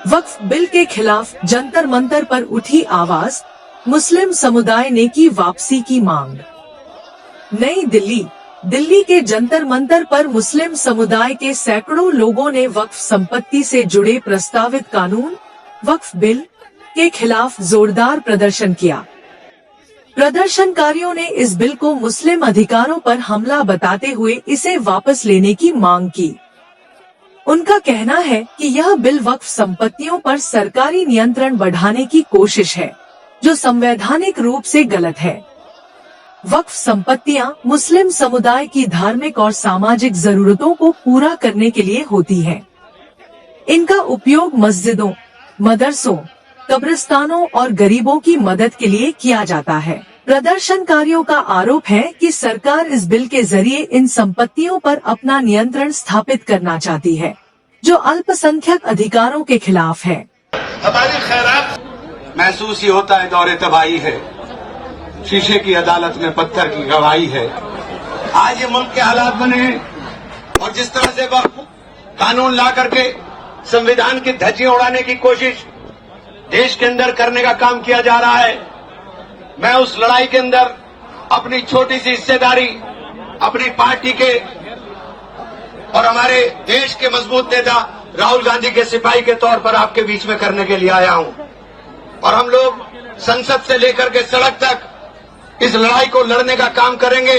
वक्फ bill के खिलाफ जंतर मंतर पर उठी आवाज, मुस्लिम समुदाय ने की वापसी की मांग। नई दिल्ली। दिल्ली के जंतर मंतर पर मुस्लिम समुदाय के सैकड़ों लोगों ने वक्फ संपत्ति से जुड़े प्रस्तावित कानून वक्फ बिल के खिलाफ जोरदार प्रदर्शन किया। प्रदर्शनकारियों ने इस बिल को मुस्लिम अधिकारों पर हमला बताते हुए इसे वापस लेने की मांग की। उनका कहना है कि यह बिल वक्फ संपत्तियों पर सरकारी नियंत्रण बढ़ाने की कोशिश है, जो संवैधानिक रूप से गलत है। वक्फ संपत्तियां मुस्लिम समुदाय की धार्मिक और सामाजिक जरूरतों को पूरा करने के लिए होती हैं। इनका उपयोग मस्जिदों, मदरसों, कब्रिस्तानों और गरीबों की मदद के लिए किया जाता है। प्रदर्शनकारियों का आरोप है कि सरकार इस बिल के जरिए इन संपत्तियों पर अपना नियंत्रण स्थापित करना चाहती है, जो अल्पसंख्यक अधिकारों के खिलाफ है। हमारी खैरात महसूस ही होता है दौरे तबाही है, शीशे की अदालत में पत्थर की गवाही है। आज ये मुल्क के हालात बने हैं और जिस तरह से वक्फ कानून ला करके संविधान की धज्जियां उड़ाने की कोशिश देश के अंदर करने का काम किया जा रहा है, मैं उस लड़ाई के अंदर अपनी छोटी सी हिस्सेदारी अपनी पार्टी के और हमारे देश के मजबूत नेता राहुल गांधी के सिपाही के तौर पर आपके बीच में करने के लिए आया हूं। और हम लोग संसद से लेकर के सड़क तक इस लड़ाई को लड़ने का काम करेंगे।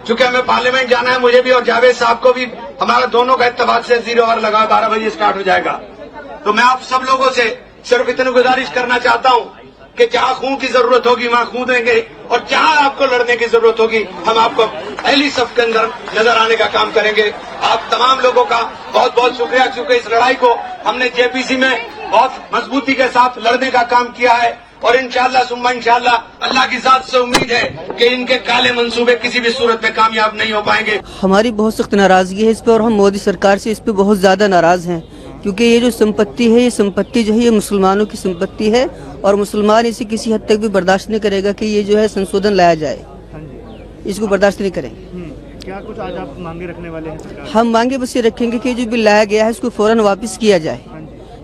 चूंकि हमें पार्लियामेंट जाना है, मुझे भी और जावेद साहब को भी, हमारा दोनों का इत्तेफाक से 0 आवर लगा, 12 बजे स्टार्ट हो जाएगा। तो मैं आप सब लोगों से सिर्फ इतनी गुजारिश करना चाहता हूं कि जहां खून की जरूरत होगी वहां खून देंगे और जहां आपको लड़ने की जरूरत होगी हम आपको पहली सफ के अंदर नजर आने का काम करेंगे। आप तमाम लोगों का बहुत बहुत शुक्रिया, क्योंकि इस लड़ाई को हमने जेपीसी में बहुत मजबूती के साथ लड़ने का काम किया है और इंशाअल्लाह सुम्मा इंशाअल्लाह अल्लाह की जात से उम्मीद है कि इनके काले मंसूबे किसी भी सूरत में कामयाब नहीं हो पाएंगे। हमारी बहुत सख्त नाराजगी है इस पे और हम मोदी सरकार से इस पे बहुत ज्यादा नाराज हैं, क्योंकि ये जो संपत्ति है, ये संपत्ति जो है ये मुसलमानों की संपत्ति है और मुसलमान इसे किसी हद तक भी बर्दाश्त नहीं करेगा कि ये जो है संशोधन लाया जाए, इसको बर्दाश्त नहीं करेंगे। क्या कुछ आज आप मांगे रखने वाले हैं सरकार? हम मांगे बस ये रखेंगे कि जो बिल लाया गया है इसको फौरन वापस किया जाए।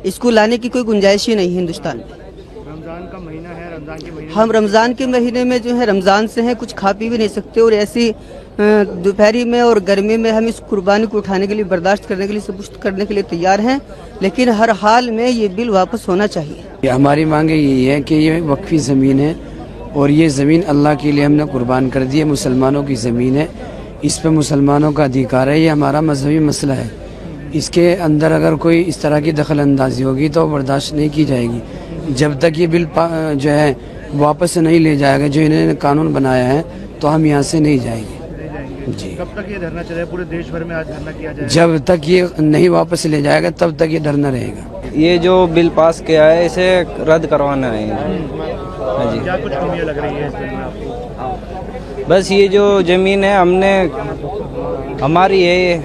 इसको लाने की कोई गुंजाइश ही नहीं है हिंदुस्तान में। रमजान का महीना है, रमजान के महीने हम रमजान के महीने में जो है रमजान से हैं, कुछ खा पी भी नहीं सकते और ऐसी दोपहरी में और गर्मी में हम इस कुर्बानी को उठाने के लिए, बर्दाश्त करने के लिए, सब कुछ करने के लिए तैयार हैं, लेकिन हर हाल में ये बिल वापस होना चाहिए। हमारी मांगे यही है कि ये वक्फी ज़मीन है और ये ज़मीन अल्लाह के लिए हमने कुर्बान कर दी है, मुसलमानों की ज़मीन है, इस पर मुसलमानों का अधिकार है, ये हमारा मजहबी मसला है। इसके अंदर अगर कोई इस तरह की दखल अंदाजी होगी तो बर्दाश्त नहीं की जाएगी। जब तक ये बिल जो है वापस नहीं ले जाएगा, जो इन्होंने कानून बनाया है, तो हम यहाँ से नहीं जाएंगे जी। कब तक ये धरना चलेगा? पूरे देश भर में आज धरना किया जाएगा। जब तक ये नहीं वापस ले जाएगा तब तक ये धरना रहेगा। ये जो बिल पास किया है इसे रद्द करवाना है। हाँ जी। क्या कुछ कमियां लग रही है इस बिल में आपको? बस ये जो जमीन है हमने हमारी है,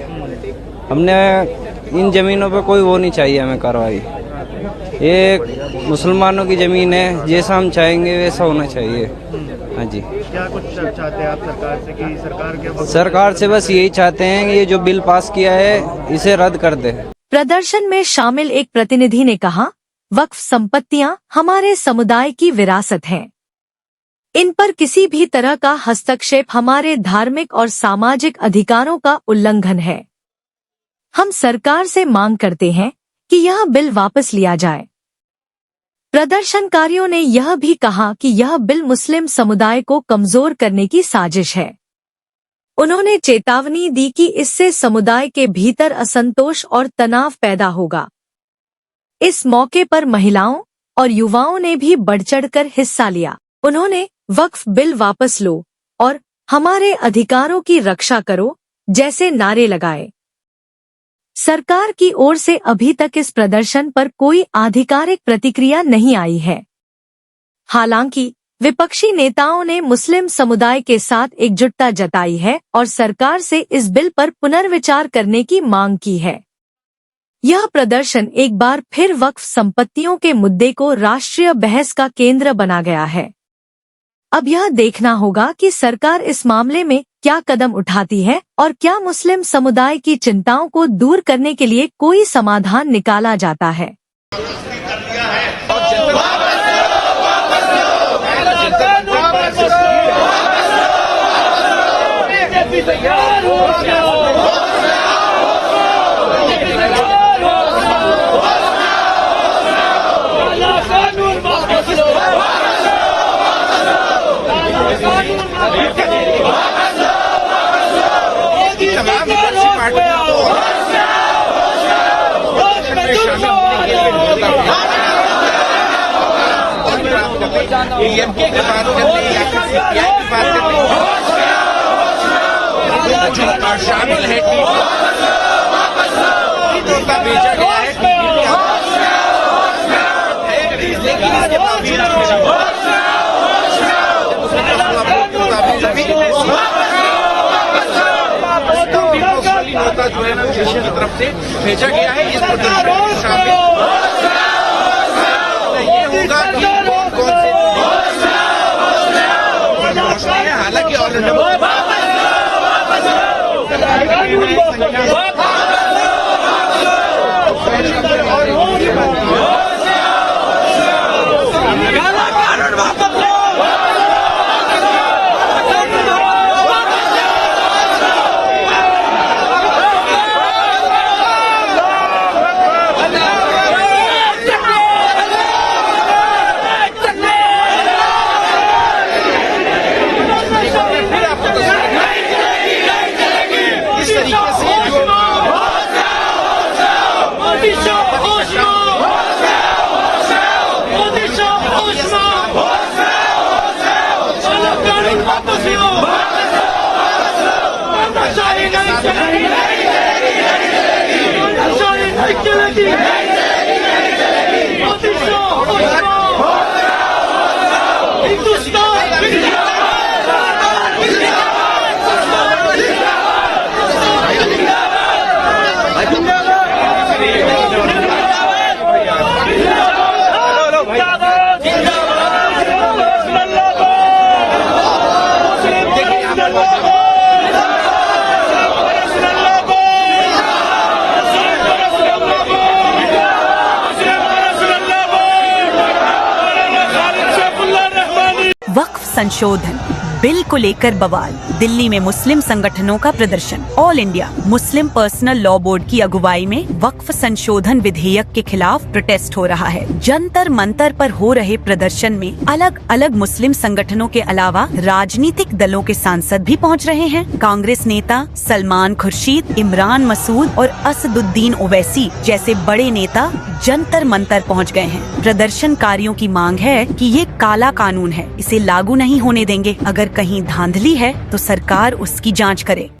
हमने इन जमीनों पे कोई वो नहीं चाहिए हमें कार्रवाई। ये मुसलमानों की जमीन है, जैसा हम चाहेंगे वैसा होना चाहिए। हाँ जी। क्या कुछ चाहते हैं आप सरकार से कि सरकार क्या? सरकार से बस यही चाहते हैं कि ये जो बिल पास किया है इसे रद्द कर दे। प्रदर्शन में शामिल एक प्रतिनिधि ने कहा, वक्फ संपत्तियां हमारे समुदाय की विरासत हैं। इन पर किसी भी तरह का हस्तक्षेप हमारे धार्मिक और सामाजिक अधिकारों का उल्लंघन है। हम सरकार से मांग करते हैं कि यह बिल वापस लिया जाए। प्रदर्शनकारियों ने यह भी कहा कि यह बिल मुस्लिम समुदाय को कमजोर करने की साजिश है। उन्होंने चेतावनी दी कि इससे समुदाय के भीतर असंतोष और तनाव पैदा होगा। इस मौके पर महिलाओं और युवाओं ने भी बढ़-चढ़कर हिस्सा लिया। उन्होंने वक्फ बिल वापस लो और हमारे अधिकारों की रक्षा करो जैसे नारे लगाए। सरकार की ओर से अभी तक इस प्रदर्शन पर कोई आधिकारिक प्रतिक्रिया नहीं आई है। हालांकि विपक्षी नेताओं ने मुस्लिम समुदाय के साथ एकजुटता जताई है और सरकार से इस बिल पर पुनर्विचार करने की मांग की है। यह प्रदर्शन एक बार फिर वक्फ संपत्तियों के मुद्दे को राष्ट्रीय बहस का केंद्र बना गया है। अब यह देखना होगा कि सरकार इस मामले में क्या कदम उठाती है और क्या मुस्लिम समुदाय की चिंताओं को दूर करने के लिए कोई समाधान निकाला जाता है। शामिल है उनका भेजा गया है जो है ना विदेशों की तरफ से भेजा गया है इस प्रदर्शन में शामिल ये होगा कि कौन से हैं हालांकि ऑलरेडी वक्फ संशोधन बिल को लेकर बवाल। दिल्ली में मुस्लिम संगठनों का प्रदर्शन। All India Muslim personal law board की अगुवाई में वक्फ संशोधन विधेयक के खिलाफ प्रोटेस्ट हो रहा है। जंतर मंतर पर हो रहे प्रदर्शन में अलग अलग मुस्लिम संगठनों के अलावा राजनीतिक दलों के सांसद भी पहुंच रहे हैं। कांग्रेस नेता सलमान खुर्शीद, इमरान मसूद और असदुद्दीन ओवैसी जैसे बड़े नेता जंतर मंतर पहुंच गए हैं। प्रदर्शनकारियों की मांग है कि ये काला कानून है, इसे लागू नहीं होने देंगे। अगर कहीं धांधली है तो सरकार उसकी जांच करे।